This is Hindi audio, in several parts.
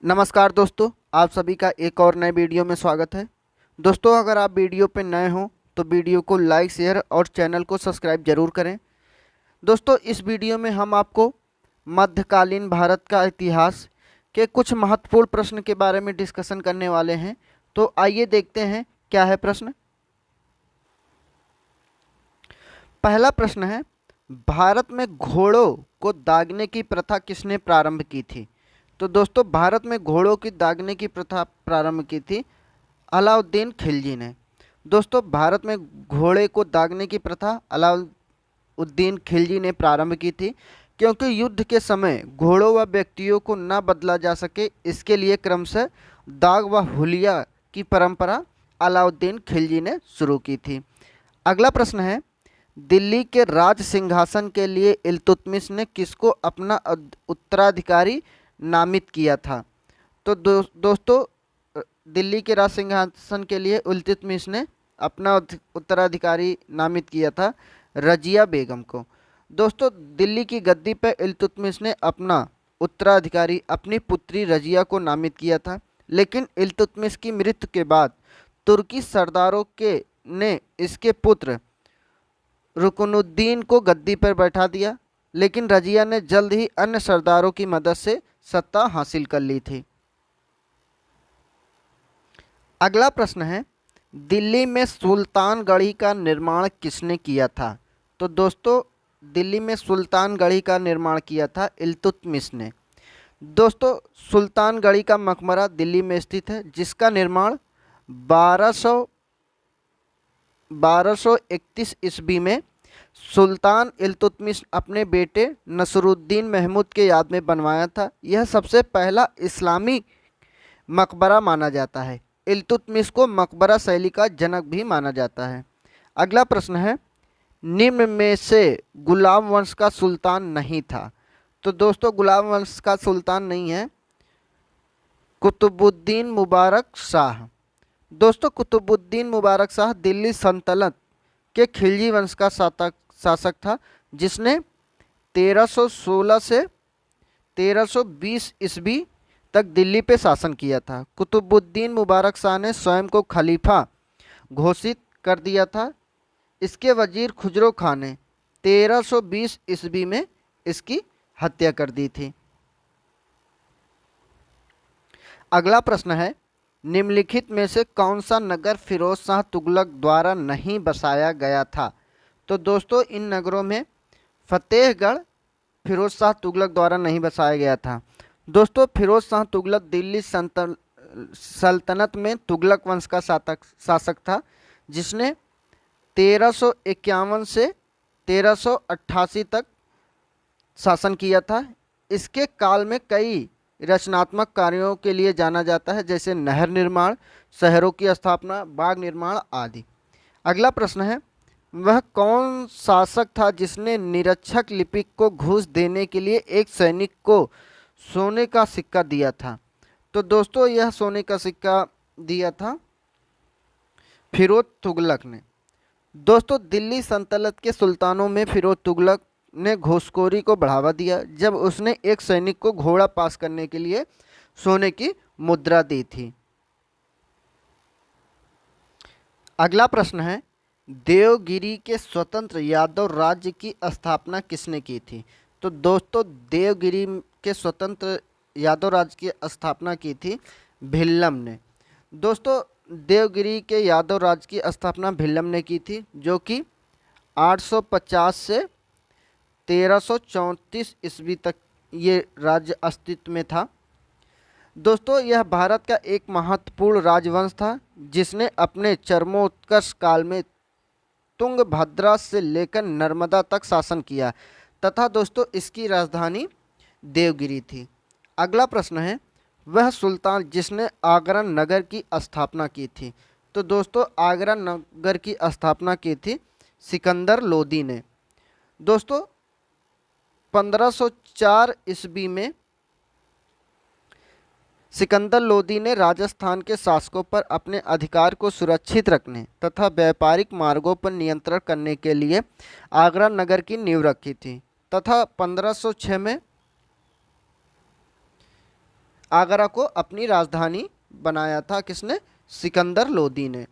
नमस्कार दोस्तों, आप सभी का एक और नए वीडियो में स्वागत है। दोस्तों, अगर आप वीडियो पे नए हों तो वीडियो को लाइक, शेयर और चैनल को सब्सक्राइब जरूर करें। दोस्तों, इस वीडियो में हम आपको मध्यकालीन भारत का इतिहास के कुछ महत्वपूर्ण प्रश्न के बारे में डिस्कशन करने वाले हैं। तो आइए देखते हैं क्या है प्रश्न। पहला प्रश्न है, भारत में घोड़ों को दागने की प्रथा किसने प्रारंभ की थी? तो दोस्तों, भारत में घोड़ों की दागने की प्रथा प्रारंभ की थी अलाउद्दीन खिलजी ने। दोस्तों, भारत में घोड़े को दागने की प्रथा अलाउद्दीन खिलजी ने प्रारंभ की थी, क्योंकि युद्ध के समय घोड़ों व व्यक्तियों को न बदला जा सके, इसके लिए क्रमशः दाग व हुलिया की परंपरा अलाउद्दीन खिलजी ने शुरू की थी। अगला प्रश्न है, दिल्ली के राज सिंहासन के लिए इल्तुतमिश ने किसको अपना उत्तराधिकारी नामित किया था? तो दोस्तों, दिल्ली के राज सिंहासन के लिए इल्तुतमिश ने अपना उत्तराधिकारी नामित किया था रजिया बेगम को। दोस्तों, दिल्ली की गद्दी पर इल्तुतमिश ने अपना उत्तराधिकारी अपनी पुत्री रजिया को नामित किया था, लेकिन इल्तुतमिश की मृत्यु के बाद तुर्की सरदारों के ने इसके पुत्र रुकनुद्दीन को गद्दी पर बैठा दिया, लेकिन रजिया ने जल्द ही अन्य सरदारों की मदद से सत्ता हासिल कर ली थी। अगला प्रश्न है, दिल्ली में सुल्तानगढ़ी का निर्माण किसने किया था? तो दोस्तों, दिल्ली में सुल्तानगढ़ी का निर्माण किया था इल्तुतमिश ने। दोस्तों, सुल्तानगढ़ी का मकबरा दिल्ली में स्थित है, जिसका निर्माण 1231 ईस्वी में सुल्तान इल्तुतमिश अपने बेटे नसरुद्दीन महमूद के याद में बनवाया था। यह सबसे पहला इस्लामी मकबरा माना जाता है। इल्तुतमिश को मकबरा शैली का जनक भी माना जाता है। अगला प्रश्न है, निम्न में से गुलाम वंश का सुल्तान नहीं था? तो दोस्तों, गुलाम वंश का सुल्तान नहीं है कुतुबुद्दीन मुबारक शाह। दोस्तों, कुतुबुद्दीन मुबारक शाह दिल्ली सल्तनत के खिलजी वंश का शासक था, जिसने 1316 से 1320 ईस्वी तक दिल्ली पे शासन किया था। कुतुबुद्दीन मुबारक शाह ने स्वयं को खलीफा घोषित कर दिया था। इसके वजीर खुजरो खान ने 1320 ईस्वी में इसकी हत्या कर दी थी। अगला प्रश्न है, निम्नलिखित में से कौन सा नगर फिरोज शाह तुगलक द्वारा नहीं बसाया गया था? तो दोस्तों, इन नगरों में फतेहगढ़ फिरोज शाह तुगलक द्वारा नहीं बसाया गया था। दोस्तों, फिरोज शाह तुगलक दिल्ली सल्तनत में तुगलक वंश का शासक था, जिसने 1351 से 1388 तक शासन किया था। इसके काल में कई रचनात्मक कार्यों के लिए जाना जाता है, जैसे नहर निर्माण, शहरों की स्थापना, बाग निर्माण आदि। अगला प्रश्न है, वह कौन शासक था जिसने निरक्षर लिपिक को घूस देने के लिए एक सैनिक को सोने का सिक्का दिया था? तो दोस्तों, यह सोने का सिक्का दिया था फिरोज तुगलक ने। दोस्तों, दिल्ली सल्तनत के सुल्तानों में फिरोज तुगलक ने घूसखोरी को बढ़ावा दिया, जब उसने एक सैनिक को घोड़ा पास करने के लिए सोने की मुद्रा दी थी। अगला प्रश्न है, देवगिरी के स्वतंत्र यादव राज्य की स्थापना किसने की थी? तो दोस्तों, देवगिरी के स्वतंत्र यादव राज्य की स्थापना की थी भिल्लम ने। दोस्तों, देवगिरी के यादव राज्य की स्थापना भिल्लम ने की थी, जो कि 850 से 1334 ईस्वी तक ये राज्य अस्तित्व में था। दोस्तों, यह भारत का एक महत्वपूर्ण राजवंश था, जिसने अपने चरमोत्कर्ष काल में तुंगभद्रा से लेकर नर्मदा तक शासन किया तथा दोस्तों, इसकी राजधानी देवगिरी थी। अगला प्रश्न है, वह सुल्तान जिसने आगरा नगर की स्थापना की थी? तो दोस्तों, आगरा नगर की स्थापना की थी सिकंदर लोदी ने। दोस्तों, 1504 ईस्वी में सिकंदर लोदी ने राजस्थान के शासकों पर अपने अधिकार को सुरक्षित रखने तथा व्यापारिक मार्गों पर नियंत्रण करने के लिए आगरा नगर की नींव रखी थी तथा 1506 में आगरा को अपनी राजधानी बनाया था किसने? सिकंदर लोदी ने।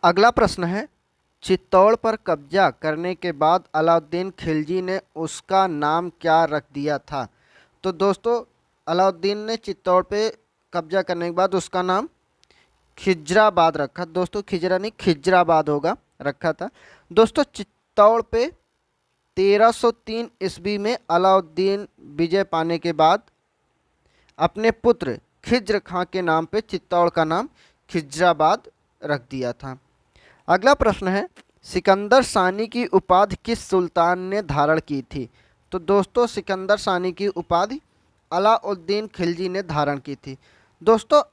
अगला प्रश्न है, चित्तौड़ पर कब्जा करने के बाद अलाउद्दीन खिलजी ने उसका नाम क्या रख दिया था? तो दोस्तों अलाउद्दीन ने चित्तौड़ पे कब्जा करने के बाद उसका नाम खिजराबाद रखा। दोस्तों खिजरा नहीं, खिजराबाद होगा, रखा था। दोस्तों चित्तौड़ पे 1303 ईस्वी में अलाउद्दीन विजय पाने के बाद अपने पुत्र खिज्र खां के नाम पे चित्तौड़ का नाम खिजराबाद रख दिया था। अगला प्रश्न है, सिकंदर सानी की उपाधि किस सुल्तान ने धारण की थी? तो दोस्तों सिकंदर सानी की उपाधि अलाउद्दीन खिलजी ने धारण की थी। दोस्तों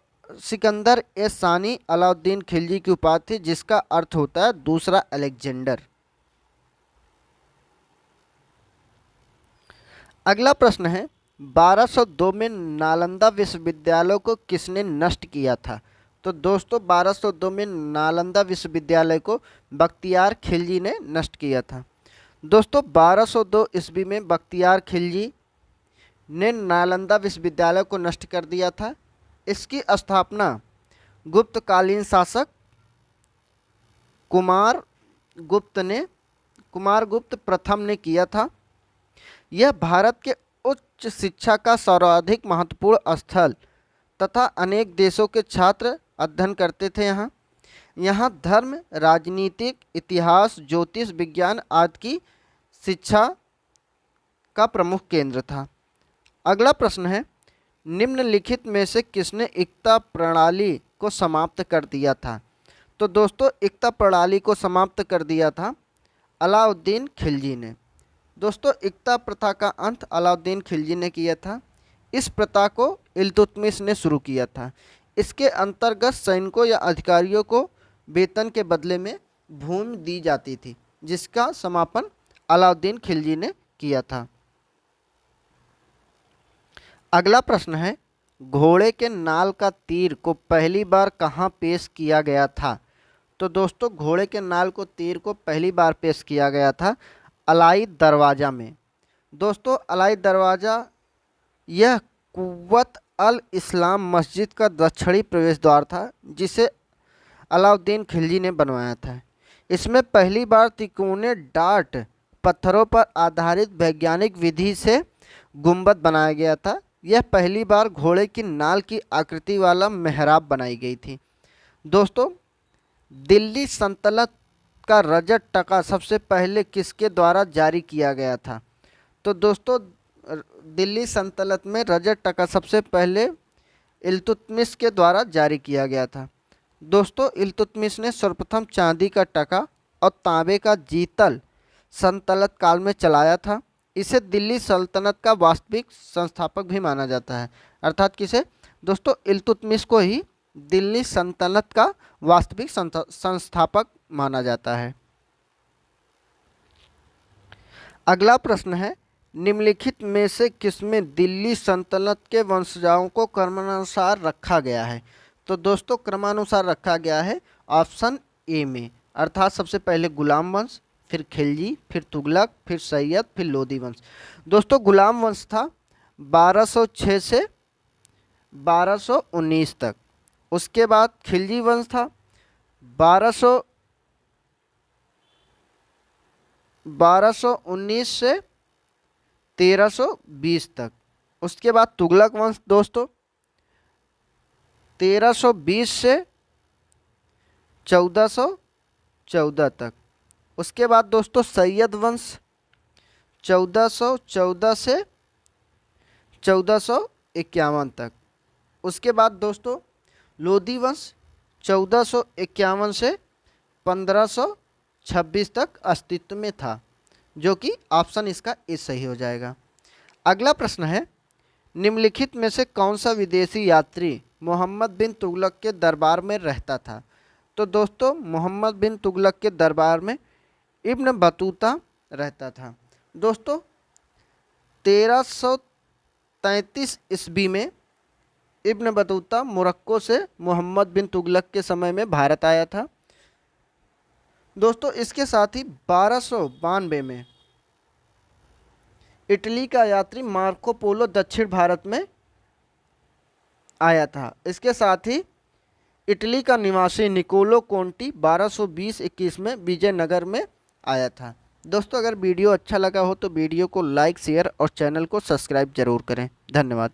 सिकंदर ए सानी अलाउद्दीन खिलजी की उपाधि थी, जिसका अर्थ होता है दूसरा अलेक्जेंडर। अगला प्रश्न है, 1202 में नालंदा विश्वविद्यालय को किसने नष्ट किया था? तो दोस्तों 1202 में नालंदा विश्वविद्यालय को बख्तियार खिलजी ने नष्ट किया था। दोस्तों 1202 ईस्वी में बख्तियार खिलजी ने नालंदा विश्वविद्यालय को नष्ट कर दिया था। इसकी स्थापना गुप्तकालीन शासक कुमार गुप्त प्रथम ने किया था। यह भारत के उच्च शिक्षा का सर्वाधिक महत्वपूर्ण स्थल तथा अनेक देशों के छात्र अध्ययन करते थे। यहाँ धर्म, राजनीतिक, इतिहास, ज्योतिष, विज्ञान आदि की शिक्षा का प्रमुख केंद्र था। अगला प्रश्न है, निम्नलिखित में से किसने एकता प्रणाली को समाप्त कर दिया था? तो दोस्तों एकता प्रणाली को समाप्त कर दिया था अलाउद्दीन खिलजी ने। दोस्तों एकता प्रथा का अंत अलाउद्दीन खिलजी ने किया था। इस प्रथा को इल्तुतमिश ने शुरू किया था। इसके अंतर्गत सैनिकों या अधिकारियों को वेतन के बदले में भूमि दी जाती थी, जिसका समापन अलाउद्दीन खिलजी ने किया था। अगला प्रश्न है, घोड़े के नाल का तीर को पहली बार कहाँ पेश किया गया था? तो दोस्तों घोड़े के नाल को तीर को पहली बार पेश किया गया था अलाई दरवाज़ा में। दोस्तों अलाई दरवाज़ा यह कुव्वत अल इस्लाम मस्जिद का दक्षिणी प्रवेश द्वार था, जिसे अलाउद्दीन खिलजी ने बनवाया था। इसमें पहली बार तिकोने डाट पत्थरों पर आधारित वैज्ञानिक विधि से गुंबद बनाया गया था। यह पहली बार घोड़े की नाल की आकृति वाला मेहराब बनाई गई थी। दोस्तों दिल्ली सल्तनत का रजत टका सबसे पहले किसके द्वारा जारी किया गया था? तो दोस्तों दिल्ली सल्तनत में रजत टका सबसे पहले इल्तुतमिश के द्वारा जारी किया गया था। दोस्तों इल्तुतमिश ने सर्वप्रथम चांदी का टका और तांबे का जीतल सल्तनत काल में चलाया था। इसे दिल्ली सल्तनत का वास्तविक संस्थापक भी माना जाता है। अर्थात किसे? दोस्तों इल्तुतमिश को ही दिल्ली सल्तनत का वास्तविक संस्थापक माना जाता है। अगला प्रश्न है, निम्नलिखित में से किसमें दिल्ली सल्तनत के वंशजाओं को क्रमानुसार रखा गया है? तो दोस्तों क्रमानुसार रखा गया है ऑप्शन ए में, अर्थात सबसे पहले गुलाम वंश, फिर खिलजी, फिर तुगलक, फिर सैयद, फिर लोदी वंश। दोस्तों गुलाम वंश था 1206 से 1219 तक। उसके बाद खिलजी वंश था 1219 से 1320 तक। उसके बाद तुगलक वंश दोस्तों 1320 से 1414 तक। उसके बाद दोस्तों सैयद वंश 1414 से 1451 तक। उसके बाद दोस्तों लोदी वंश 1451 से 1526 तक अस्तित्व में था, जो कि ऑप्शन इसका ए सही हो जाएगा। अगला प्रश्न है, निम्नलिखित में से कौन सा विदेशी यात्री मोहम्मद बिन तुगलक के दरबार में रहता था? तो दोस्तों मोहम्मद बिन तुगलक के दरबार में इब्न बतूता रहता था। दोस्तों 1333 ईस्वी में इब्न बतूता मोरक्को से मोहम्मद बिन तुगलक के समय में भारत आया था। दोस्तों इसके साथ ही 1292 में इटली का यात्री मार्को पोलो दक्षिण भारत में आया था। इसके साथ ही इटली का निवासी निकोलो कोंटी 1220-21 में विजयनगर में आया था। दोस्तों अगर वीडियो अच्छा लगा हो तो वीडियो को लाइक शेयर और चैनल को सब्सक्राइब जरूर करें। धन्यवाद।